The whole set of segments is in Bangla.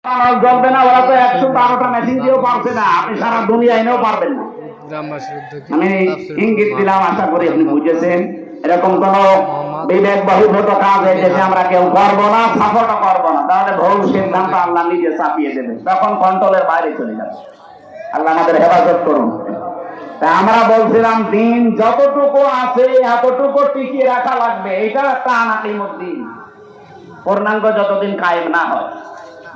জ্বলবে না, ওরা তো 112টা মেশিন দিয়েও পারছে না, আপনি সারা দুনিয়া এনেও পারবেন না। আমি ইঙ্গিত দিলাম, আশা করি আপনি বুঝেছেন। এরকম কোন বিবেক বহির্ভূত কাজ এই দেশে আমরা কেউ করবো না, সাপোর্টও করবো না। তাহলে ভুল সিদ্ধান্ত আল্লাহ নিজে চাপিয়ে দেবে, তখন কন্ট্রোলের বাইরে চলে যাবে। আল্লাহ আমাদের হেফাজত করুন। তা আমরা বলছিলাম দিন যতটুকু আছে এতটুকু টিকিয়ে রাখা লাগবে, এটা একটা আনাকিমুদ্দিন। পূর্ণাঙ্গ যতদিন কায়েম না হয়,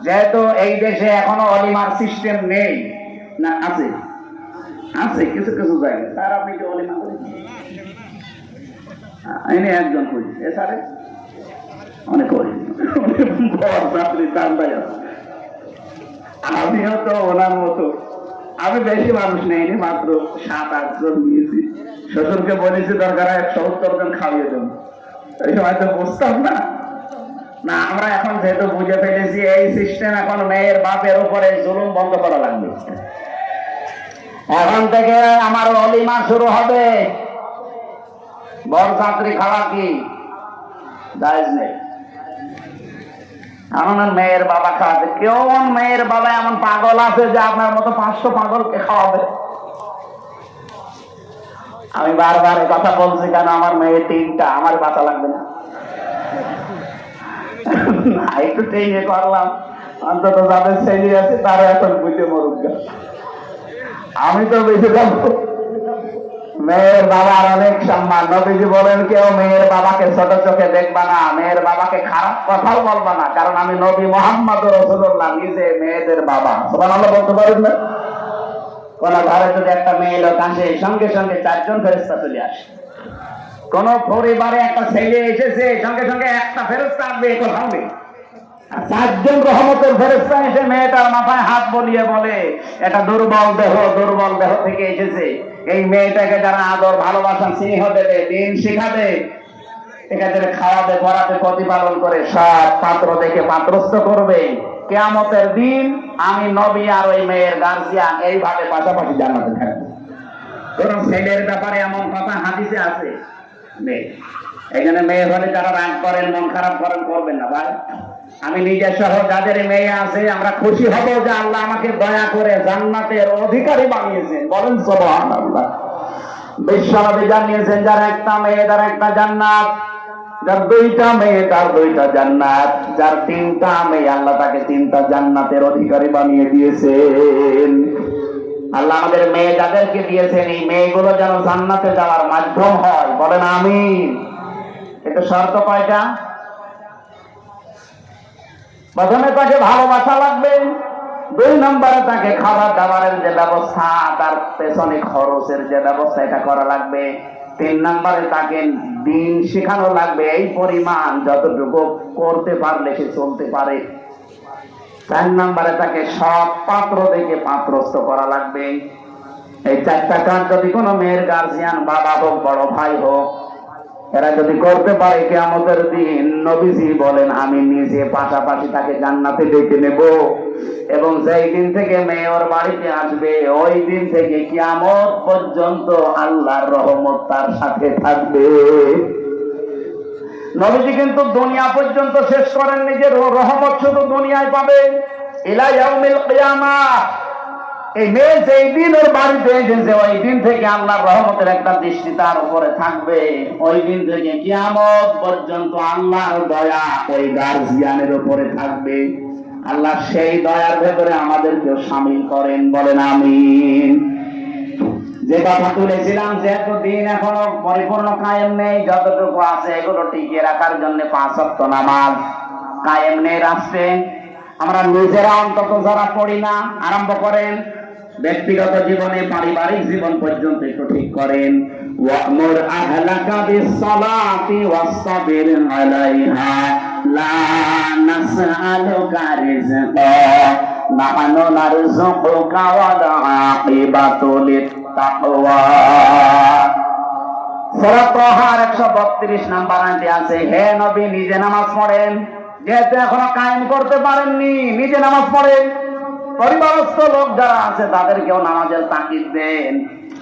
যেহেতু এই দেশে এখনো অলিমার সিস্টেম নেই, না আছে আছে কিছু কিছু জায়গায়। স্যার আপনি কি অলিমা করেন? এনে একজন করি, এ স্যারে অনেক করি, আমিও তো ওনার মতো। আমি বেশি মানুষ নেইনি, মাত্র 7-8 জন নিয়েছি। শ্বশুরকে বলেছি দরকার 170 জন খাইয়ে দেব, এই সময় তো বুঝতাম না। না, আমরা এখন যেহেতু বুঝে ফেলেছি এই সিস্টেম, এখন মেয়ের বাপের উপরে জুলুম বন্ধ করা লাগবে। এখন থেকে আমার অলিমা শুরু হবে, বরযাত্রী খাওয়া কি জায়েজ নেই। আমার মেয়ের বাবা খাওয়াবে, কেউ মেয়ের বাবা এমন পাগল আছে যে আপনার মতো 500 পাগলকে খাওয়াবে? আমি বারবার এই কথা বলছি কেন, আমার মেয়ে 3টা, আমার বাঁচা লাগবে না। একটু টেনে করলাম, অন্তত যাদের ছেলে আছে তারা এখন বুঝে মরুক। আমি তো বেঁচে যাব। মেয়ের বাবার অনেক সম্মান। নবীজি বলেন কেউ মেয়ের বাবাকে ছোট চোখে দেখবা না, মেয়ের বাবাকে খারাপ কথাও বলবা না, কারণ আমি নবী মুহাম্মদ রাসূলুল্লাহ নিজে মেয়েদের বাবা। সুবহানাল্লাহ বলতে পারেন না? কোন ঘরে যদি একটা মেয়ে লোক আসে, সঙ্গে সঙ্গে 4 জন ফেরেশতা চলে আসে। কোন পরিবারে একটা ছেলে এসেছে, সঙ্গে সঙ্গে একটা ফেরেশতা আসবে, কোথাও নেই। 4 জন রহমতের ফেরেশতা এসে মেয়েটার মাথায় হাত বলিয়ে বলে, এটা দুর্বল দেহ থেকে এসেছে। এই মেয়েটাকে যারা আদর ভালোবাসা স্নেহ দেবে, দিন শিখাবে, এখানে খাওয়াবে, পড়াবে, প্রতিপালন করে সব পাত্র দেখে পাত্রস্থ করবে, কিয়ামতের দিন আমি নবী আর ওই মেয়ের গার্জিয়ান এইভাবে পাশাপাশি জান্নাতে থাকবে। কোন ছেলের ব্যাপারে এমন কথা হাদিসে আছে নেই। এখানে মেয়ে হলে যারা রাগ করেন, মন খারাপ করেন, করবেন না ভাই। আমি নিজের সহ যাদের মেয়ে আছে, আমরা খুশি হব যে আল্লাহ আমাকে দয়া করে জান্নাতের অধিকারী বানিয়েছেন। বলেন সুবহানাল্লাহ। বিশ্বনবী জানিয়েছেন যার একটা মেয়ে তার একটা জান্নাত, যার 2টা মেয়ে তার 2টা জান্নাত, যার 3টা মেয়ে আল্লাহ তাকে 3টা জান্নাতের অধিকারী বানিয়ে দিয়েছেন। আল্লাহ আমাদের মেয়ে যাদেরকে দিয়েছেন, এই মেয়েগুলো যেন জান্নাতে যাওয়ার মাধ্যম হয়। বলেন আমিন। এটা শর্ত কয়টা? প্রথমে তাকে ভালোবাসা লাগবে, 2 নম্বরে তাকে খাবার দাবারের যে ব্যবস্থা, তার পেছনে খরচের যে ব্যবস্থা, এটা করা লাগবে। 3 নম্বরে তাকে দিন শেখানো লাগবে, এই পরিমাণ যতটুকু করতে পারলে সে চলতে পারে। 4 নম্বরে তাকে সব পাত্র দেখে পাত্রস্থ করা লাগবে। এই 4টা কাজ যদি কোনো মেয়ের গার্জিয়ান, বাবা হোক বড় ভাই হোক, এরা যদি করতে পারে, কিয়ামতের দিন নবীজি বলেন আমি নিজে পাশাপাশি তাকে জান্নাতে ডেকে নেব, এবং যেই দিন থেকে মেয়ে ওর বাড়িতে আসবে ওই দিন থেকে কিয়ামত পর্যন্ত আল্লাহর রহমত তার সাথে থাকবে। নবীজি কিন্তু দুনিয়া পর্যন্ত শেষ করেননি যে রহমত শুধু দুনিয়ায় পাবে, ইলা ইয়াউমিল কিয়ামাহ। এই মেয়ে যেই দিন ওর বাড়িতে এসেছে ওই দিন থেকে আল্লাহর রহমতের একটা দৃষ্টি তার উপরে থাকবে, ওই দিন থেকে কিয়ামত পর্যন্ত আল্লাহর দয়া ওই গার্জিয়ানের উপরে থাকবে। আল্লাহ সেই দয়ার ভেতরে আমাদেরকেও শামিল করেন। বলেন আমিন। যে কথা তুলেছিলাম, যেহেতু দিন এখনো পরিপূর্ণ কায়েম নেই, যতটুকু আছে এগুলো টিকিয়ে রাখার জন্য 5 ওয়াক্ত নামাজ কায়েম নেই রাষ্ট্রে। আমরা নিজেরা অন্তত যারা পড়ি না, আরম্ভ করেন। ব্যক্তিগত জীবনে, পারিবারিক জীবন পর্যন্ত একটু ঠিক করেন। ওয়া'মুর আহলাকা বিস-সালাতি ওয়াসতাবির আলাইহা লা নাসআলুকা রিজকা নাহনু নারযুকুকা ওয়াল আকিবাতু লিত-তাকওয়া। সূরা তাহার 132 নম্বর আয়াতে আছে, হে নবী নিজে নামাজ পড়েন। যেহেতু এখনো কায়েম করতে পারেননি, নিজে নামাজ পড়েন। পরিবারস্থ লোক যারা আছে তাদেরকেও নামাজের তাকিদ দেন।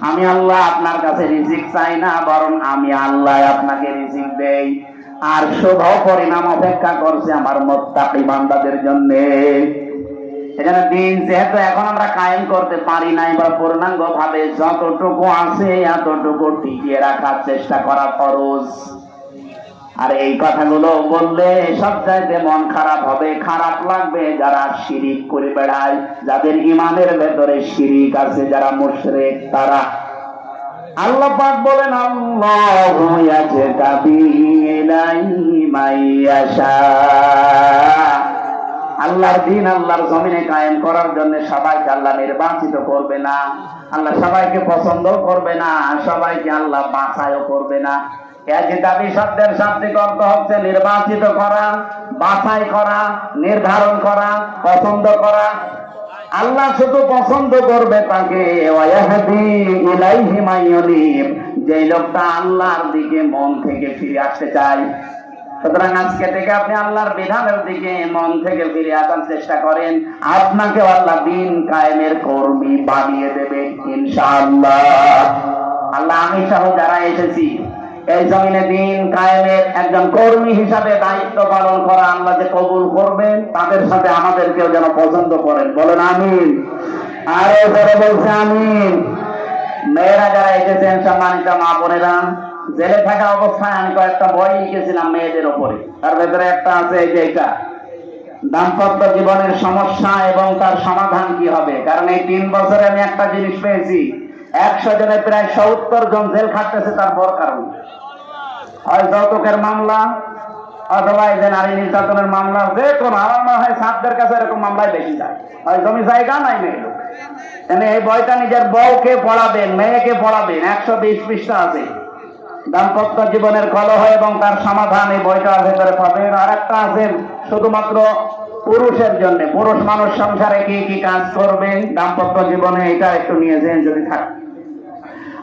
আমি আল্লাহ আপনার কাছে রিজিক চাই না, বরং আমি আল্লাহ আপনাকে রিজিক দেই। আর শুভ পরিণাম অপেক্ষা করছে আমার মুত্তাকি বান্দাদের জন্য। এখানে দিন যেহেতু এখন আমরা কায়েম করতে পারি নাই বা পূর্ণাঙ্গ ভাবে, যতটুকু আছে এতটুকু টিকিয়ে রাখার চেষ্টা করা ফরজ। আর এই কথাগুলো বললে সব চাইতে মন খারাপ হবে, খারাপ লাগবে যারা শিরিক করে বেড়ায়, যাদের ইমানের ভেতরে শিরিক আছে, যারা মুশরিক তারা। আল্লাহ পাক বলেন আল্লাহু ইয়াজতাবি ইলাইহি মাইয়াশা। আল্লাহর দিন আল্লাহর জমিনে কায়েম করার জন্য সবাইকে আল্লাহ নির্বাচিত করবে না, আল্লাহ সবাইকে পছন্দ করবে না, সবাইকে আল্লাহ বাছাইও করবে না। ইয়াজতাবি শব্দের শাব্দিক অর্থ হচ্ছে নির্বাচিত করা, বাছাই করা, নির্ধারণ করা, পছন্দ করা। আল্লাহ শুধু পছন্দ করবে তাকে, ওয়াহদি ইলাইহি মাইয়ুনিব, যে লোকটা আল্লাহর দিকে মন থেকে ফিরে আসতে চায়। সুতরাং আজকে থেকে আপনি আল্লাহর বিধানের দিকে মন থেকে ফিরে আসার চেষ্টা করেন, আপনাকে আল্লাহ দিন কায়েমের কর্মী বানিয়ে দেবে ইনশাআল্লাহ। আল্লাহ আমি সহ যারা এসেছি এই জমিনে দিন কায়েমের একজন কর্মী হিসাবে দায়িত্ব পালন করা আল্লাহ যে কবুল করবেন, তাদের সাথে আমাদেরকেও যেন পছন্দ করেন। বলেন আমিন। আরো করে বলছে আমিন। মেয়েরা যারা এসেছেন, সম্মানিত মা বোনেরা, জেলে থাকা অবস্থায় আমি কয়েকটা বই লিখেছিলাম মেয়েদের ওপরে। তার ভেতরে একটা আছে এই যে এটা, দাম্পত্য জীবনের সমস্যা এবং তার সমাধান কি হবে। কারণ এই 3 বছরে আমি একটা জিনিস পেয়েছি, 100 জনের প্রায় 70 জন জেল খাটতেছে তার বড় কারণ হয় যৌতুকের মামলা, অথবা এই যে নারী নির্যাতনের মামলা, যে কোনো। আমার মনে হয় ছাত্রদের কাছে এরকম মামলায় বেশি যায়, হয় জমি জায়গা নাই মেয়ে লোক। এই বইটা নিজের বউকে পড়াবেন, মেয়েকে পড়াবেন, 120 পৃষ্ঠা আছে। দাম্পত্য জীবনের কলহ এবং তার সমাধান এই বইটার ভেতরে পাবেন। আর একটা আছে শুধুমাত্র পুরুষের জন্য, পুরুষ মানুষ সংসারে কি কি কাজ করবে দাম্পত্য জীবনে, এটা একটু নিয়েছেন যদি থাকে।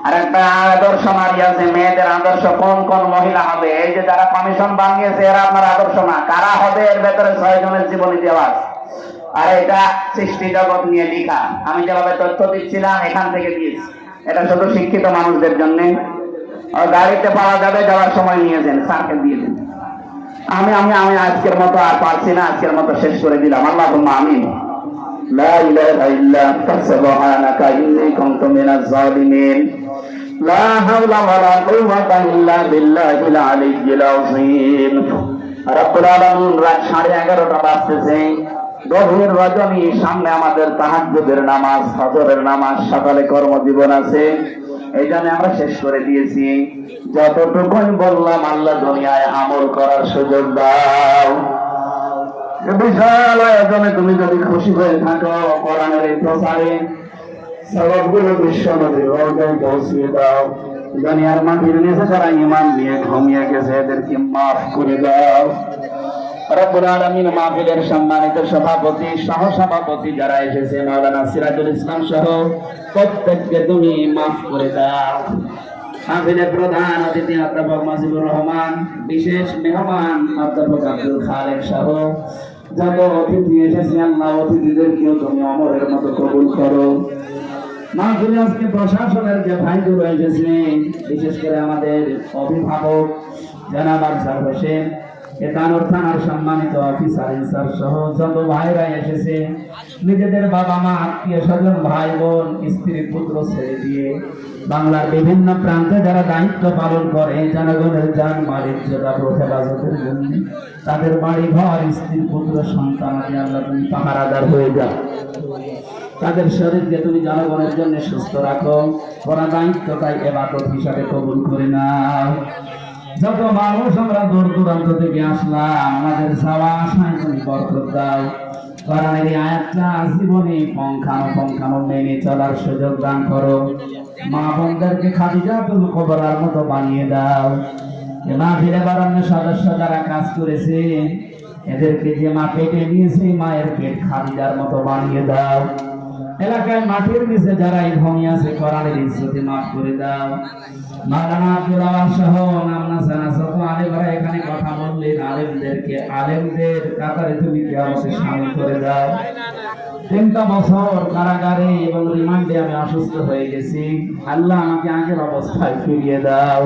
আর একটা আদর্শ নারী আছে, মেয়েদের আদর্শ কোন কোন মহিলা হবে। এই যে যারা কমিশন বানিয়েছে এরা আপনার আদর্শ না, কারা হবে এর ভেতরে 6 জনের জীবনী দেওয়া আছে। আর এটা সৃষ্টি জগৎ নিয়ে লেখা, আমি যেভাবে তথ্য দিচ্ছিলাম এখান থেকে দিয়েছি। এটা শুধু শিক্ষিত মানুষদের জন্য। গাড়িতে পাওয়া যাবে, যাওয়ার সময় নিয়েছেন, স্যারকে দিয়ে দিন। আমি আমি আমি আজকের মতো আর পারছি না, আজকের মতো শেষ করে দিলাম। আল্লাহুম্মা আমিন। লা ইলাহা ইল্লা আনতা সুবহানাকা ইন্নী কুনতু মিনাজ জালিমিন। লা হাওলা ওয়ালা কুওয়াতা ইল্লা বিল্লাহিল আলিয়্যিল আযীম। রব্বুল আলামিন, রাত 11:30 বাজতেছে, গভীর রজনী, সামনে আমাদের তাহাজ্জুদের নামাজ, ফজরের নামাজ, সকালে কর্মজীবন আছে। এই জন্য আমরা শেষ করে দিয়েছি। যতটুকুই বললাম আল্লাহ দুনিয়ায় আমল করার সুযোগ দাও। বিশাল আয়োজনে তুমি যদি খুশি হয়ে থাকো, কোরআনের এই প্রচারে সবগুলো বিশ্ব নদীর রওজায় পৌঁছিয়ে দাও। দুনিয়ার মাটির নিচে যারা ঈমান নিয়ে ঘুমিয়ে গেছে এদেরকে মাফ করে দাও। রব্বুল আলামিন, মাহফিলের সম্মানিত সভাপতি, সহসভাপতি যারা এসেছে, মাওলানা সিরাজুল ইসলাম সহ প্রত্যেককে তুমি মাফ করে দাও। মাহফিলের প্রধান অতিথি অধ্যাপক মাজিবুর রহমান, বিশেষ মেহমান অধ্যাপক আব্দুল খালেক সহ যত অতিথি এসেছে, আল্লাহ অতিথিদেরকেও তুমি অমরের মতো কবুল করো। মাহফিলে আজকে প্রশাসনের যে ভাইগুলো এসেছে, বিশেষ করে আমাদের অভিভাবক জনাব আফসার হোসেন, এতানোর থানার সম্মানিত অফিসার ইনচার্জ সহ যত ভাইরা এসেছে, নিজেদের বাবা মা, আত্মীয় স্বজন, ভাই বোন, স্ত্রী পুত্র ছেড়ে দিয়ে বাংলার বিভিন্ন প্রান্তে যারা দায়িত্ব পালন করে জনগণের জান মাল ইজ্জত হেফাজতের জন্য, তাদের বাড়ি ঘর, স্ত্রী পুত্র সন্তান আদি আল্লাহ তুমি পাহারাদার হয়ে যাও। তাদের শরীরকে তুমি জনগণের জন্য সুস্থ রাখো। ওরা দায়িত্বটাই ইবাদত হিসাবে কবুল করে নাও। যত মানুষ আমরা দূর দূরান্ত থেকে আসলাম, আমাদের যাওয়া আশায় তুমি বরকত দাও। কোরআনের এই আয়াতটা জীবনে পঙ্খানো মেনে চলার সুযোগ দান করো। মা বোনদেরকে খাদিজাতুল কুবরার মতো বানিয়ে দাও। মাহফিলে বারান্ন সদস্য যারা কাজ করেছে, এদেরকে যে মা পেটে নিয়েছে, মায়ের পেট খাদিজার মতো বানিয়ে দাও। এলাকায় মাটির নিচে যারা এই ভূমি আছে, কোরআনের ইজ্জতে মাফ করে দাও। মাওলানা আব্দুল আওয়াল সহ নামনা জানা যত আলেমরা এখানে কথা বললেন, আলেমদের কাতারে তুমি কিয়ামতে শামিল করে দাও। 3টা বছর কারাগারে এবং রিমান্ডে আমি অসুস্থ হয়ে গেছি, আল্লাহ আমাকে আগের অবস্থায় ফিরিয়ে দাও।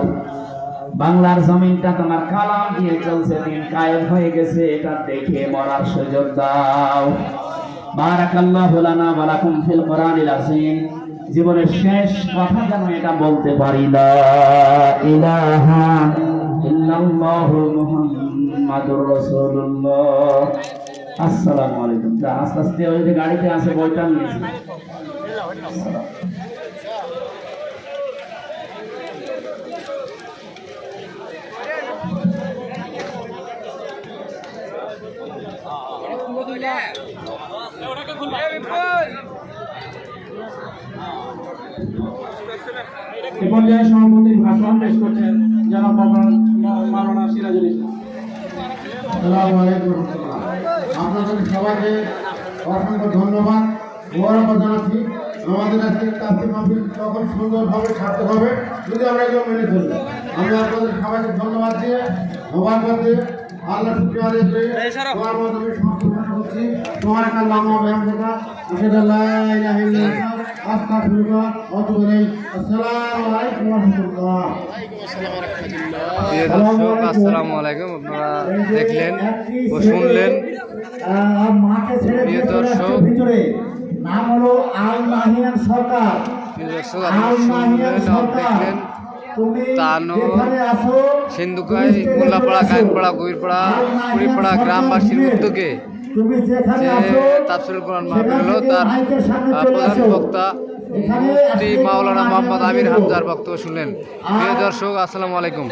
বাংলার জমিনটা তোমার কালাম দিয়ে চলছে, দিন কায়েম হয়ে গেছে, এটা দেখে মরার সুযোগ দাও। বারাকাল্লাহু লানা ওয়া লাকুম ফিল কোরআনিল আযীম। জীবনের শেষ কথা যেন এটা বলতে পারি, লা ইলাহা ইল্লাল্লাহু মুহাম্মাদুর রাসূলুল্লাহ। আসসালামু আলাইকুম। যা আস্তে আস্তে ওই যে গাড়িতে আছে বইটা নিয়েছি। এ পর্যায়ে সভাপতির ভাষণ পেশ করছেন জনাব মাওলানা সিরাজুল ইসলাম। আসসালামু আলাইকুম ওয়া রাহমাতুল্লাহ। আপনাদের সবাইকে অসংখ্য ধন্যবাদ মোবারকবাদ জানাচ্ছি। আমাদের আজকে তাফসীর মাহফিল তখন সুন্দরভাবে সার্থক হবে যদি আমরা এগুলো মেনে চলি। আমি আপনাদের সবাইকে ধন্যবাদ দিয়ে মোবারকবাদ দিয়ে আল্লাহ শুকরিয়া আদায় করে তোমার মাধ্যমে সমাপ্ত করছি। তোমার কাল্লামা বিহামদিকা আশহাদু আল্লা ইলাহা ইল্লা আনতা আস্তাগফিরুকা ওয়া আতুবু ইলাইক। আসসালামু আলাইকুম ওয়া রাহমাতুল্লাহ। প্রিয় দর্শক, আসসালামু আলাইকুম। আপনারা দেখলেন ও শুনলেন। প্রিয় দর্শক, নাম হলো আল নাহিয়ান সরকার। প্রিয় দর্শক, আপনারা শুনলেন ও দেখলেন তানো সিন্ধুকাই মোল্লাপাড়া গায়কপাড়া গভীরপাড়া কুড়িপাড়া গ্রামবাসীর উদ্যোগে যে তাফসীরুল কোরআন মাহফিল হলো, তার প্রধান বক্তা মুফতি মাওলানা মোহাম্মদ আমির হামজার বক্তব্য শুনলেন। প্রিয় দর্শক, আসসালামু আলাইকুম।